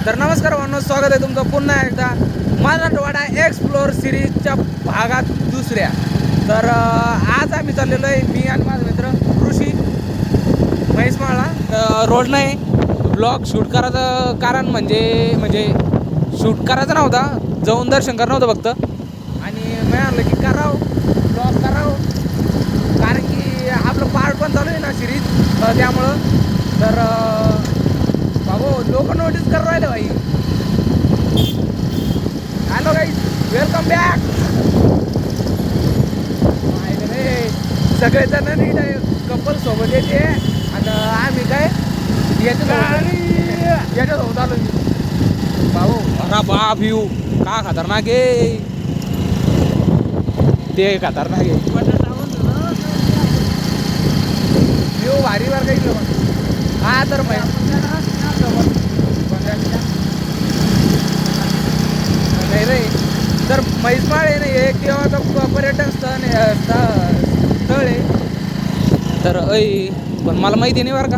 तर नमस्कार भावनो, स्वागत आहे तुमचं पुन्हा एकदा मराठवाडा एक्सप्लोर सिरीजच्या भागात दुसऱ्या. तर आज आम्ही चाललेलो आहे, मी आणि माझा मित्र ऋषी म्हैसमाळला. रोड नाही ब्लॉग शूट करायचं कारण म्हणजे शूट करायचं नव्हता, जाऊन दर्शन करणं होतं फक्त. आणि मी म्हणलं की करावं ब्लॉग करावं, कारण की आपलं पार्ट पण चालू आहे ना सिरीज, त्यामुळं. तर बाबू लोक नोटीस करू राहिले भाई. Hello guys, welcome back. सगळेजण नाही कपल सोबत येते आणि आम्ही काय याच्यासोबत आलो मी. भाऊ अरा बाप व्ह्यू का खतरनाक आहे, ते खतरनाक आहे. व्ह्यू भारी वर काही. हा तर नाही रे, तर म्हैसमाळ आहे ना एक देवाचं पर्यटन स्थळ आहे. तर पण मला माहिती नाही बरं का,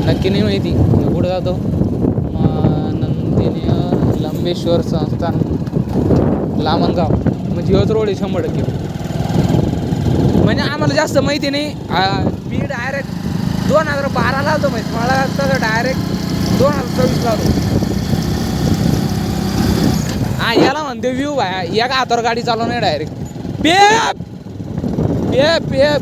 नक्की नाही माहिती. पुढे जातो नंदिनी लंबेश्वर संस्थान लामणगाव, म्हणजे योच रोड आहे 100%. म्हणजे आम्हाला जास्त माहिती नाही. मी डायरेक्ट 2012ला आलो म्हैसमाळला, तर डायरेक्ट 2024ला आलो. हा याला म्हणते व्ह्यू भाया, या का हातावर गाडी चालव नाही डायरेक्ट पेप पेप पेप.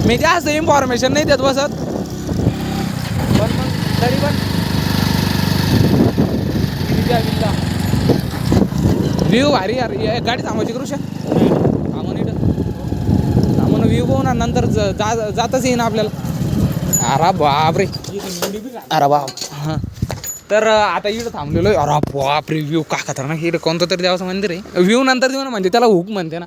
मी जास्त इन्फॉर्मेशन नाही देत बसत, पण मग तरी पण व्ह्यू भारी यार. गाडी थांबायची करू थांबून इथं थांबून व्ह्यू पाहू ना, नंतर जातच येईन आपल्याला. अरे बाप रे, अरे बाप. हां तर आता इथं थांबलेलो आहे. अरे बाप रे, व्ह्यू का खतरनाक. इथं कोणतं तरी देवाचं मंदिर आहे. व्ह्यू नंतर देऊ ना, म्हणजे त्याला हुक म्हणते ना.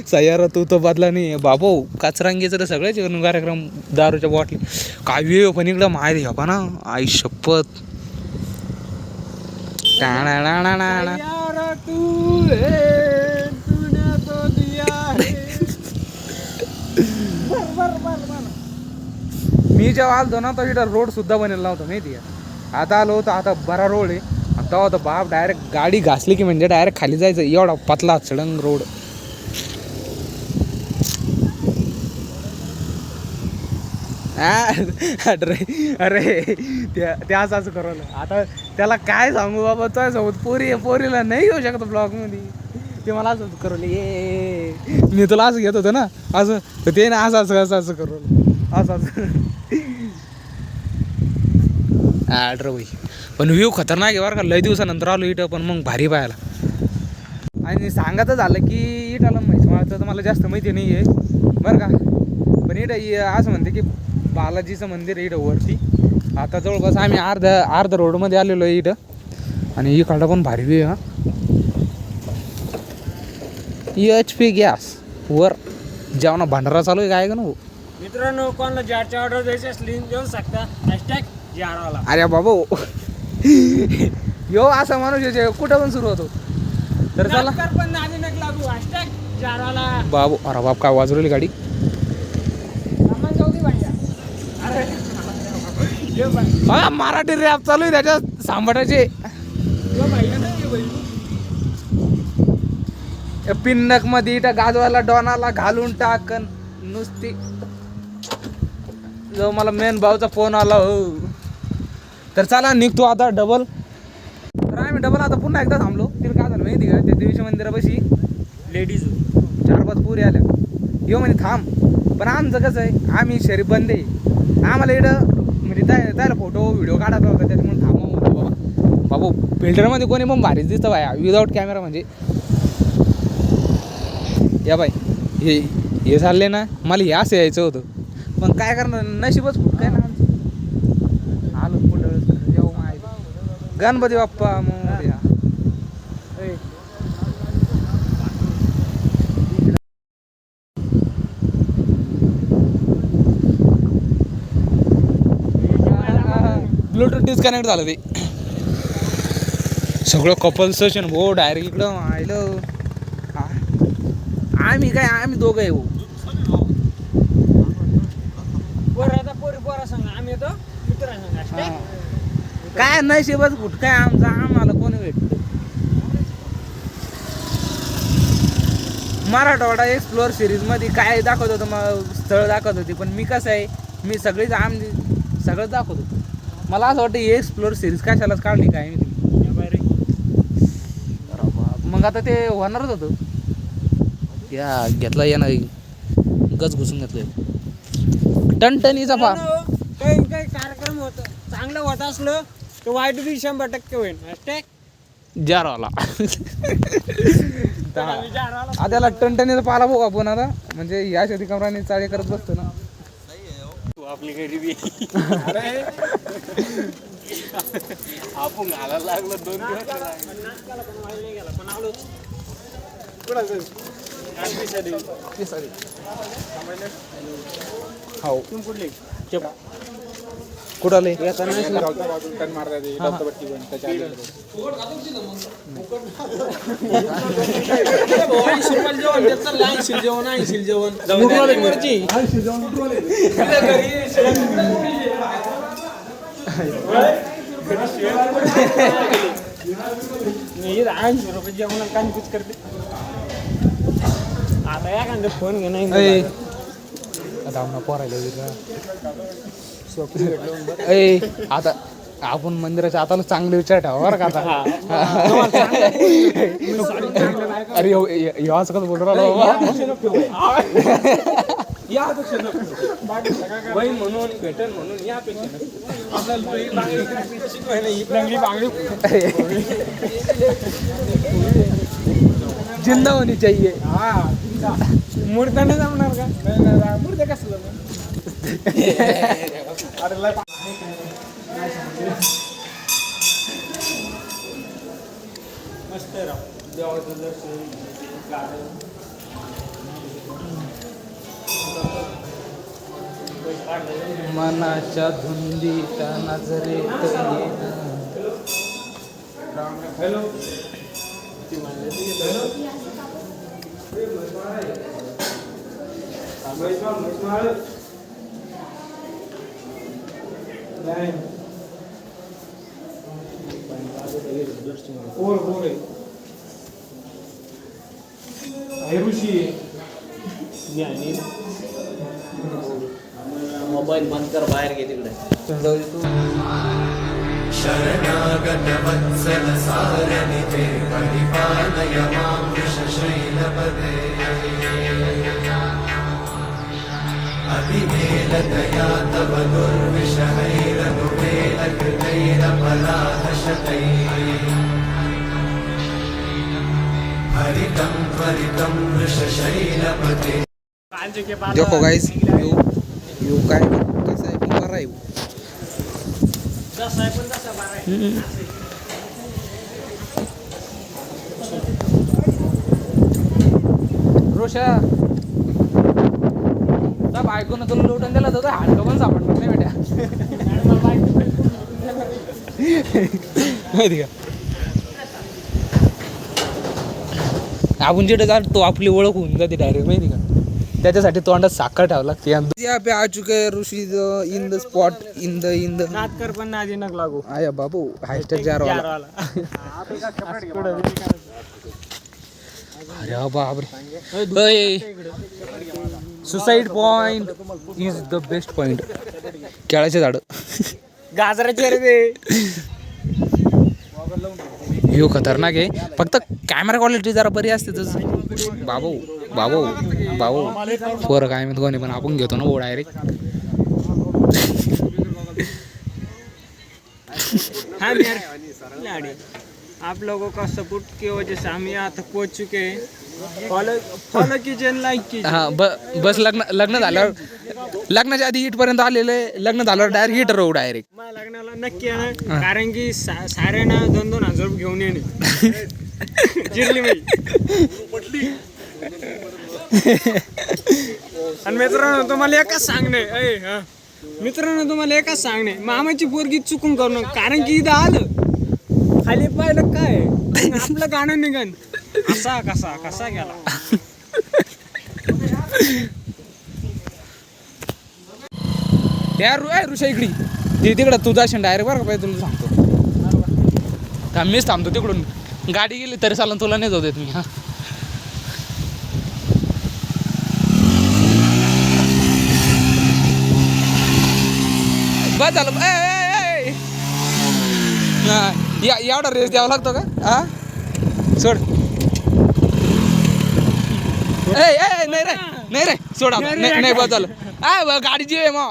सय्यारा तू तो बदला नाही बाबू. कचरांगीचं तर सगळ्याच कार्यक्रम, दारूच्या बॉटली काय वेळ. पण इकडं माहिती आहे ना, आई शपथ. मी जेव्हा आलतो ना, तर इथं रोड सुद्धा बनेल नव्हता माहिती आहे. आता आलो होतं, आता बरा रोड आहे. तेव्हा तर बाप डायरेक्ट गाडी घासली की म्हणजे डायरेक्ट खाली जायचं, एवढा पतला सडंग रोड. अरे त्या असं करवलं. आता त्याला काय सांगू बाबा, तुझ्यासोबत पोरीला नाही घेऊ शकतो ब्लॉग मध्ये. ते मला असं करवलं, मी तुला असं घेत होतं ना, असं ते ना असं करवलं असं. भाई पण व्ह्यू खतरनाक आहे बरं का. लय दिवसानंतर आलो इथं, पण मग भारी पाहायला. आणि सांगायचं झालं की इथं म्हैसमाळचं तर मला जास्त माहिती नाही आहे बरं का. पण इथं असं म्हणते की बालाजीचं मंदिर आहे इथं वरती. आता जवळपास आम्ही अर्धा रोडमध्ये आलेलो आहे इथं. आणि इकडं पण भारी व्ह्यू आहे. HP गॅस वर जेवणा भांडारा चालू आहे काय का ना मित्रांनो. कोणाला जारची ऑर्डर द्यायची असली देऊ शकता. #जारवाला. अरे बाबू यो असा माणूस कुठं पण सुरू होतो. तर चला पण नादी नक लागू. #जारवाला बाबू. अरे बाप काय वाजवली गाडी. बघा मराठी रॅप चालू आहे त्याच्यात सांभाळायचे. पिन्नक मध्ये इथं गाजवाला डॉनाला घालून टाकन नुसती. जो मला मेन भाऊचा फोन आला हो. तर चला निघतो आता डबल. तर आम्ही डबल आता पुन्हा एकदा थांबलो. तिला काय झालं माहिती का, त्या देवीच्या मंदिरापाशी लेडीज होती. 4-5 पुरी आल्या. येऊ म्हणे थांब, पण आमचं कसं आहे, आम्ही शरीफ बंद आहे, आम्हाला इकडं म्हणजे त्याला फोटो व्हिडिओ काढायचा होता, त्याच्यामुळे थांबा म्हणतो बाबा. बाबू फिल्टरमध्ये कोणी पण भारीच दिसतं बाया विदाऊट कॅमेरा. म्हणजे या बाई हे चालले ना, मला हे असं यायचं होतं, पण काय करणार, नशीबच काय ना आमचं. आलो पुढं येऊ माय गणपती बाप्पा मोरया. ब्लूटूथ डिस्कनेक्ट झालं ते सगळं कपल सेशन हो डायरेक्ट इकडं आयलं. आम्ही दोघं आहे हो. पोरं आता पोरा सांगा आम्ही येतो मित्र सांगा. काय नशीबच कुठ काय आमचं, आम्हाला कोणी भेटत. मराठवाडा एक्सप्लोअर सिरीज मध्ये काय दाखवत होतं, मग स्थळ दाखवत होती, पण मी कसं आहे, मी सगळीच सगळंच दाखवत होतो. मला असं वाटतं एक्सप्लोअर सिरीज कशालाच काढली काय मी. मग आता ते होणारच होतं. या घेतला या नाही गच घुसून घेतलं टणटणीचा पा. काही कार्यक्रम होत चांगलं होत असलं तर वाईट बी 100% होईल. जारवाला त्याला टणटणीचा पाला बघू आपण आता. म्हणजे या शेती कमराने चाळे करत बसतो ना आपली गरीबी. आपण घालायला लागलो 2 दिवस पण आलोच. हो कुठली कुठं आले ₹80 जेवण काय कुछ करते. आता एखादा फोन घे नाही पोरायला आता आपण मंदिराच्या आताला चांगले विचार ठेवा बरं का आता. अरे याच कसं बोलू राहिला म्हणून भेटल म्हणून यापेक्षा जिंदा होनी चाहिए. मूर्त्या नाही जमणार का. मूर्त्या कसं मस्त राव देवाचं दर्शन मनाच्या धुंदीत नजरेत हॅलो मोबाईल बंद कर बाहेर गे तिकडे शरणागत वत्सल सारनिधे परिपालय मां वृषशैलपदे अभिमेलदया तव दुर्विषहैरनुवेलकृतैरपराधशतैः हरितं त्वरितं वृषशैलपदे. देखो गाइस यू काय कसं आहे पण बरं आहे. जसा आहे पण जसा बारा आहे. रोशा त्या बायकोनं तुला लुटून दिला तर हाडकं पण सापडणार नाही बेटा. माहिती का आपण जिथे जातो आपली ओळख होऊन जाते डायरेक्ट माहिती का. त्याच्यासाठी तोंडात साखर ठेवावं लागते. यहाँ पे आ चुके हैं Rishi in the spot in the नाद कर पण नादी नक लागू. आया बाबू हॅशटॅग जारवाला. अरे बापरे suicide point is the best point. केळाचे झाड गाजराचे रे ते व्ह्यू खतरनाक आहे. फक्त कॅमेरा क्वालिटी जरा बरी असते तसं. बाबू बाबू बाबू पोरं काय म्हणतो कोणी पण आपण घेतो ना ओ डायरेक्ट. हाँ यार लाड़ी आप लोगों का सपोर्ट की वजह से हम यहाँ तक पहुँच चुके हैं. फॉलो कीजिए, लाइक कीजिए. हा बस लग्न झाल्यावर लग्नाच्या आधी इथपर्यंत आलेले, लग्न झाल्यावर डायरेक्ट इटर राहू डायरेक्ट. मला लग्नाला नक्की येणार, कारण की सारे ना 2-2 हजार रुपये घेऊन येणे. जिरली मी. आणि मित्रांनो तुम्हाला एकच सांगणे, मित्रांनो तुम्हाला एकच सांगणे, मामाची पोरगी चुकून करू नका, कारण की इथं आलं खाली पाहिलं काय आपलं गाणं निघन असा कसा गेला. त्या ऋषा इकडी ती तिकडं तू जाशील डायरेक्ट बरं का पाहिजे तुला सांगतो. मीच थांबतो तिकडून, गाडी गेली तरी चालेल, तुला नाही जाऊ देत मी. हा बस झालं. एवढा रेस द्यावा लागतो का? हा सोड. नाही रे सोड. नाही बस झालं. गाडी जी आहे मग.